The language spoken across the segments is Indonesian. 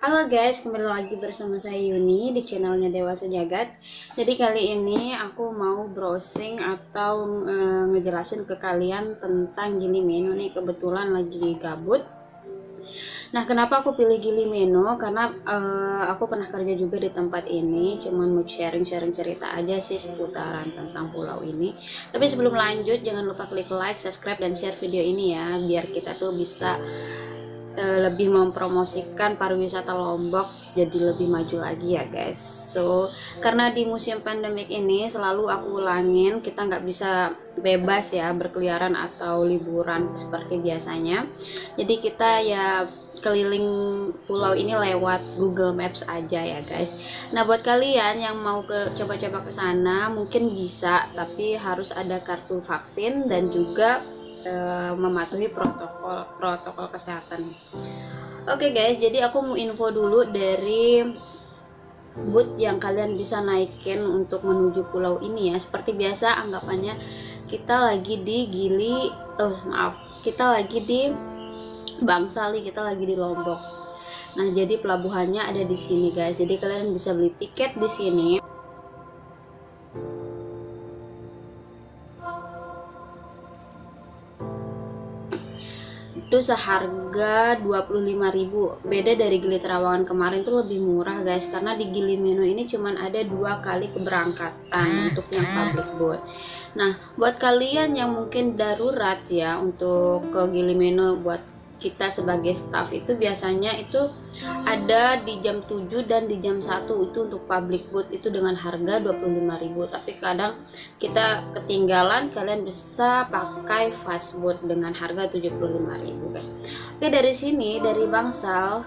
Halo guys, kembali lagi bersama saya Yuni di channelnya Dewa Sejagat. Jadi kali ini aku mau browsing atau ngejelasin ke kalian tentang Gili Meno nih. Kebetulan lagi gabut. Nah, kenapa aku pilih Gili Meno? Karena aku pernah kerja juga di tempat ini. Cuman mau sharing-sharing cerita aja sih seputaran tentang pulau ini. Tapi sebelum lanjut, jangan lupa klik like, subscribe, dan share video ini ya, biar kita tuh bisa lebih mempromosikan pariwisata Lombok jadi lebih maju lagi ya guys. So karena di musim pandemik ini selalu aku ulangin, kita nggak bisa bebas ya berkeliaran atau liburan seperti biasanya. Jadi kita ya keliling pulau ini lewat Google Maps aja ya guys. Nah, buat kalian yang mau coba-coba ke sana mungkin bisa, tapi harus ada kartu vaksin dan juga mematuhi protokol kesehatan. Oke guys, jadi aku mau info dulu dari boot yang kalian bisa naikin untuk menuju pulau ini ya. Seperti biasa, anggapannya kita lagi di kita lagi di Bangsali, kita lagi di Lombok. Nah, jadi pelabuhannya ada di sini guys. Jadi kalian bisa beli tiket di sini. Itu seharga 25.000. Beda dari Gili Trawangan kemarin tuh lebih murah guys, karena di Gili Meno ini cuman ada 2 kali keberangkatan untuk yang public boat. Nah, buat kalian yang mungkin darurat ya untuk ke Gili Meno, buat kita sebagai staff itu biasanya itu ada di jam 7 dan di jam 1 itu untuk public boat itu dengan harga 25.000. Tapi kadang kita ketinggalan, kalian bisa pakai fast boat dengan harga 75.000 guys. Oke, dari sini dari Bangsal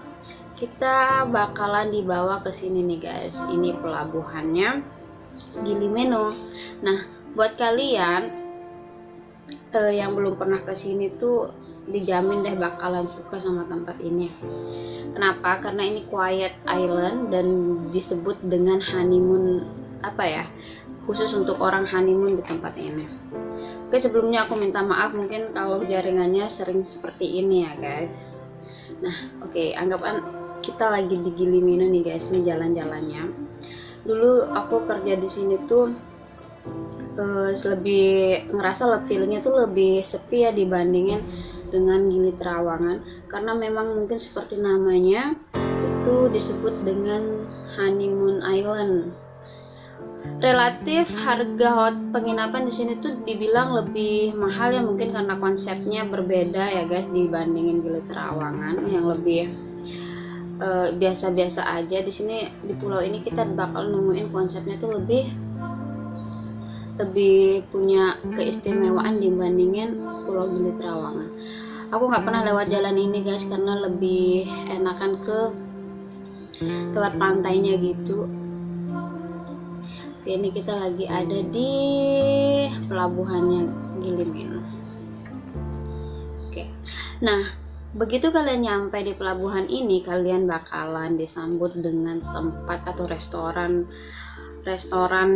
kita bakalan dibawa ke sini nih guys. Ini pelabuhannya Gili Meno. Nah, buat kalian yang belum pernah ke sini tuh dijamin deh bakalan suka sama tempat ini. Kenapa? Karena ini quiet island dan disebut dengan honeymoon, khusus untuk orang honeymoon di tempat ini. Oke, sebelumnya aku minta maaf mungkin kalau jaringannya sering seperti ini ya guys. Nah, oke, anggapan kita lagi di Gili Meno nih guys, ini jalan-jalannya. Dulu aku kerja di sini tuh lebih ngerasa feelingnya tuh lebih sepi ya dibandingin dengan Gili Trawangan, karena memang mungkin seperti namanya itu disebut dengan honeymoon island. Relatif harga penginapan di sini tuh dibilang lebih mahal ya, mungkin karena konsepnya berbeda ya guys dibandingin Gili Trawangan yang lebih biasa-biasa aja. Di sini di pulau ini kita bakal nemuin konsepnya tuh lebih punya keistimewaan dibandingin Pulau Gili Trawangan. Aku nggak pernah lewat jalan ini guys, karena lebih enakan ke lewat pantainya gitu. Oke, ini kita lagi ada di pelabuhannya Gili Meno. Oke, nah begitu kalian nyampe di pelabuhan ini, kalian bakalan disambut dengan tempat atau restoran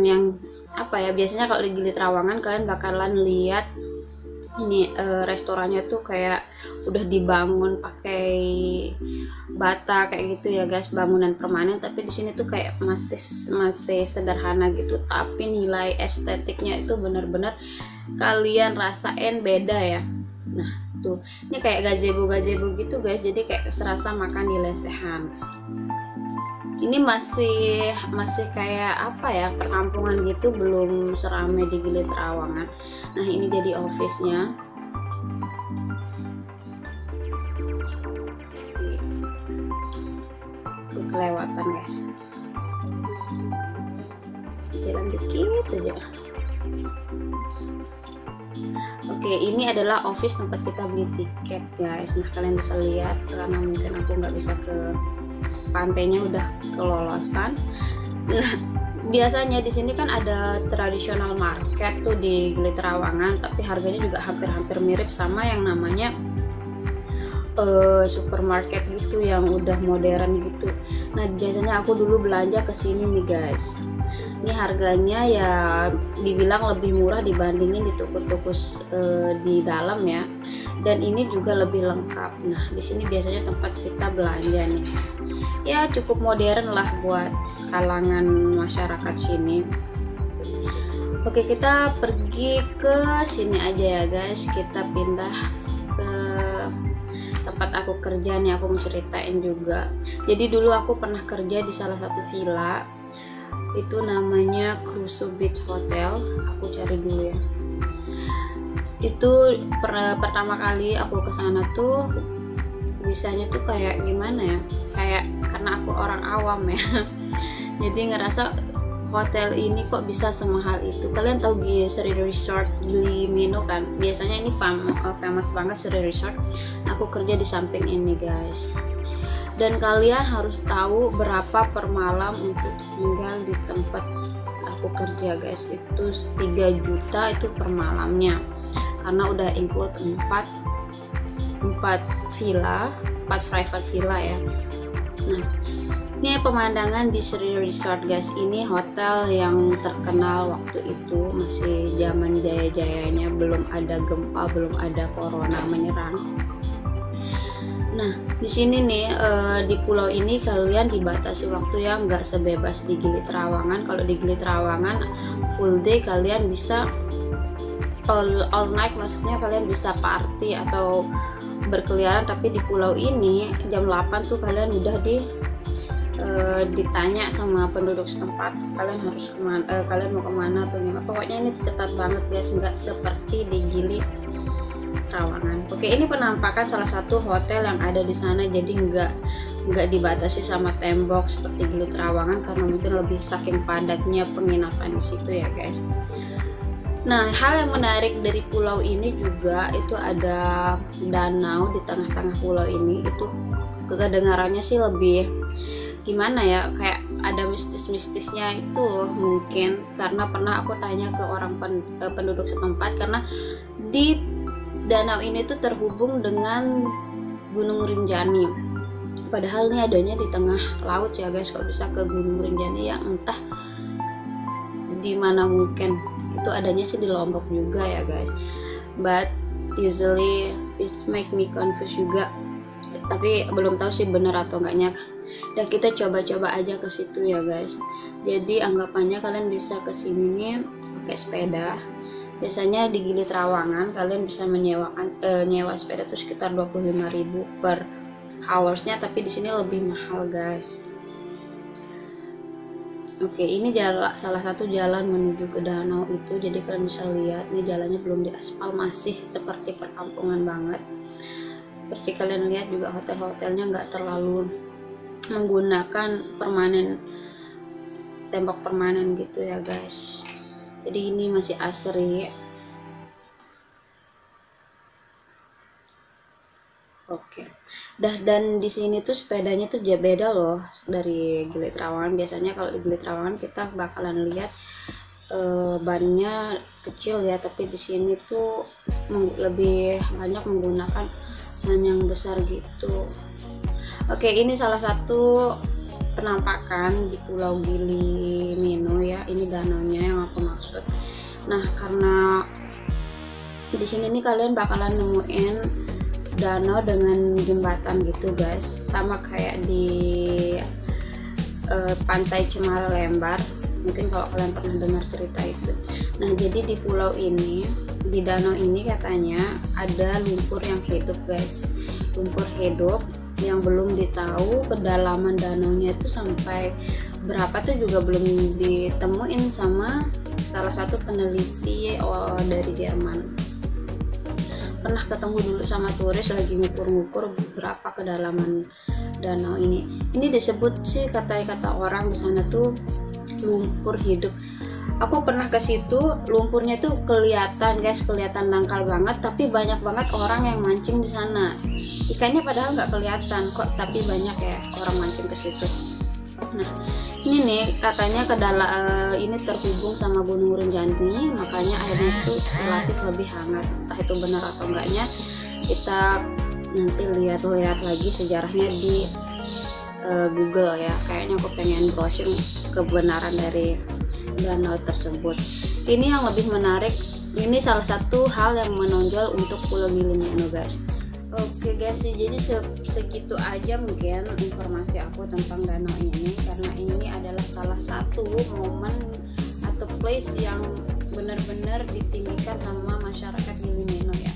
yang biasanya kalau di Gili Trawangan kalian bakalan lihat ini restorannya tuh kayak udah dibangun pakai bata kayak gitu ya guys, bangunan permanen. Tapi di sini tuh kayak masih sederhana gitu, tapi nilai estetiknya itu bener-bener kalian rasain beda ya. Nah tuh, ini kayak gazebo gitu guys, jadi kayak serasa makan di lesehan. Ini masih kayak perkampungan gitu, belum seramai di Gili Trawangan. Nah, ini jadi office-nya. Kelewatan guys, jalan dikit aja. Oke, ini adalah office tempat kita beli tiket guys. Nah, kalian bisa lihat, karena mungkin aku nggak bisa ke pantainya, udah kelolosan. Nah, biasanya di sini kan ada tradisional market tuh di Gili Trawangan, tapi harganya juga hampir-hampir mirip sama yang namanya supermarket gitu yang udah modern gitu. Nah, biasanya aku dulu belanja ke sini nih guys. Ini harganya ya dibilang lebih murah dibandingin di toko-toko di dalam ya. Dan ini juga lebih lengkap. Nah, di sini biasanya tempat kita belanja nih. Ya cukup modern lah buat kalangan masyarakat sini. Oke, kita pergi ke sini aja ya guys. Kita pindah ke tempat aku kerja nih. Aku mau ceritain juga. Jadi dulu aku pernah kerja di salah satu villa. Itu namanya Crusoe Beach Hotel. Aku cari dulu ya. Itu pertama kali aku kesana tuh bisanya tuh kayak gimana ya, kayak karena aku orang awam ya jadi ngerasa hotel ini kok bisa semahal itu. Kalian tahu Sri Resort Gili Meno kan, biasanya ini famous banget Sri Resort. Aku kerja di samping ini guys, dan kalian harus tahu berapa per malam untuk tinggal di tempat aku kerja guys. Itu 3 juta itu per malamnya, karena udah include 4 villa, 4 private villa ya. Nah, ini pemandangan di Sri Resort guys. Ini hotel yang terkenal waktu itu, masih zaman jaya-jayanya, belum ada gempa, belum ada corona menyerang. Nah, di sini nih di pulau ini kalian dibatasi waktu ya, nggak sebebas di Gili Trawangan. Kalau di Gili Trawangan full day kalian bisa all night, maksudnya kalian bisa party atau berkeliaran. Tapi di pulau ini jam 8 tuh kalian udah ditanya sama penduduk setempat kalian harus kemana, kalian mau kemana atau gimana. Pokoknya ini ketat banget guys, nggak seperti di Gili Trawangan. Oke, ini penampakan salah satu hotel yang ada di sana, jadi nggak dibatasi sama tembok seperti Gili Trawangan karena mungkin lebih saking padatnya penginapan di situ ya guys. Nah, hal yang menarik dari pulau ini juga itu ada danau di tengah-tengah pulau ini. Itu kedengarannya sih lebih gimana ya, kayak ada mistis-mistisnya itu mungkin, karena pernah aku tanya ke orang penduduk setempat, karena di danau ini tuh terhubung dengan Gunung Rinjani. Padahal ini adanya di tengah laut ya guys. Kok bisa ke Gunung Rinjani yang entah di mana, mungkin itu adanya sih di Lombok juga ya guys. But usually it make me confused juga. Tapi belum tahu sih bener atau enggaknya. Dan kita coba-coba aja ke situ ya guys. Jadi anggapannya kalian bisa ke sini nih pakai sepeda. Biasanya di Gili Trawangan kalian bisa nyewa sepeda tuh sekitar 25.000 per hoursnya, tapi di sini lebih mahal guys. Oke, ini salah satu jalan menuju ke danau itu. Jadi kalian bisa lihat nih, jalannya belum diaspal, masih seperti perkampungan banget. Seperti kalian lihat juga hotel-hotelnya nggak terlalu menggunakan tembok permanen gitu ya guys. Jadi ini masih asri. Oke. Dan di sini tuh sepedanya tuh beda loh dari Gili Trawangan. Biasanya kalau di Gili Trawangan kita bakalan lihat bannya kecil ya, tapi di sini tuh lebih banyak menggunakan ban yang besar gitu. Oke, ini salah satu penampakan di Pulau Gili Meno ya. Ini danaunya yang aku maksud. Nah, karena di sini nih kalian bakalan nemuin danau dengan jembatan gitu guys, sama kayak di Pantai Cemara Lembar. Mungkin kalau kalian pernah dengar cerita itu. Nah, jadi di pulau ini, di danau ini katanya ada lumpur yang hidup guys. Lumpur hidup yang belum ditahu kedalaman danaunya itu sampai berapa tuh juga belum ditemuin sama salah satu peneliti dari Jerman. Pernah ketemu dulu sama turis lagi ngukur-ngukur berapa kedalaman danau ini. Ini disebut sih kata orang di sana tuh lumpur hidup. Aku pernah ke situ, lumpurnya tuh kelihatan guys, kelihatan dangkal banget, tapi banyak banget orang yang mancing di sana. Ikannya padahal nggak kelihatan kok, tapi banyak ya orang mancing ke situ. Nah, ini nih katanya ini terhubung sama Gunung Rinjani, makanya airnya itu relatif lebih hangat. Entah itu benar atau enggaknya, kita nanti lihat lagi sejarahnya di Google ya. Kayaknya aku pengen browsing kebenaran dari danau tersebut. Ini yang lebih menarik, ini salah satu hal yang menonjol untuk Pulau Gili Meno guys. Oke guys, jadi segitu aja mungkin informasi aku tentang danau ini, karena ini adalah salah satu momen atau place yang benar-benar ditinggikan sama masyarakat Gili Meno ya.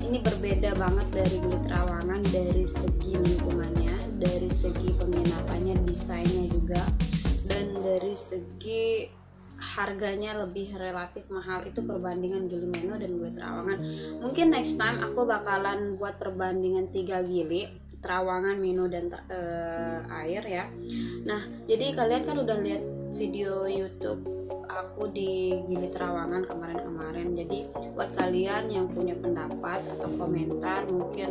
Ini berbeda banget dari Gili Trawangan dari segi lingkungannya, dari segi penginapannya, desainnya juga, dan dari segi harganya lebih relatif mahal. Itu perbandingan Gili Meno dan Gili Trawangan. Mungkin next time aku bakalan buat perbandingan 3 Gili, Trawangan, Meno, dan air ya. Nah, jadi kalian kan udah lihat video YouTube aku di Gili Trawangan kemarin-kemarin. Jadi buat kalian yang punya pendapat atau komentar, mungkin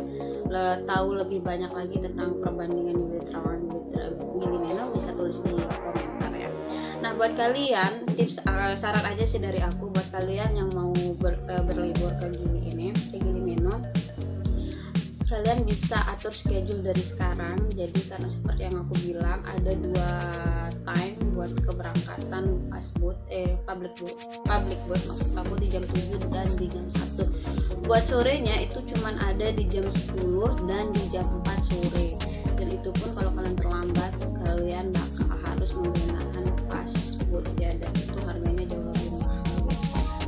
tahu lebih banyak lagi tentang perbandingan Gili Trawangan Gili Meno, bisa tulis di komentar ya. Nah, buat kalian tips saran aja sih dari aku, buat kalian yang mau berlibur ke Gili Meno, kalian bisa atur schedule dari sekarang. Jadi karena seperti yang aku bilang, ada 2 time buat keberangkatan public boat maksud aku di jam 7 dan di jam 1. Buat sorenya itu cuman ada di jam 10 dan di jam 4 sore. Dan itu pun kalau kalian terlambat, kalian bakal harus menggunakan boat ya, dan itu harganya jauh lebih mahal.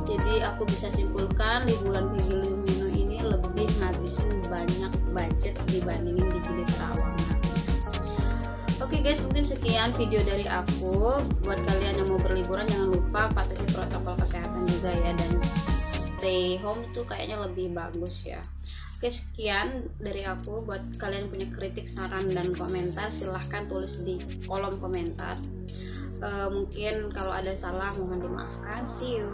Jadi aku bisa simpulkan liburan ke Gili Meno ini lebih ngabisin banyak budget dibandingin di Gili Trawangan. Oke guys, mungkin sekian video dari aku. Buat kalian yang mau berliburan, jangan lupa patuhi protokol kesehatan juga ya, dan stay home tuh kayaknya lebih bagus ya. Oke, sekian dari aku. Buat kalian punya kritik, saran, dan komentar, silahkan tulis di kolom komentar. Mungkin kalau ada salah mohon dimaafkan. See you.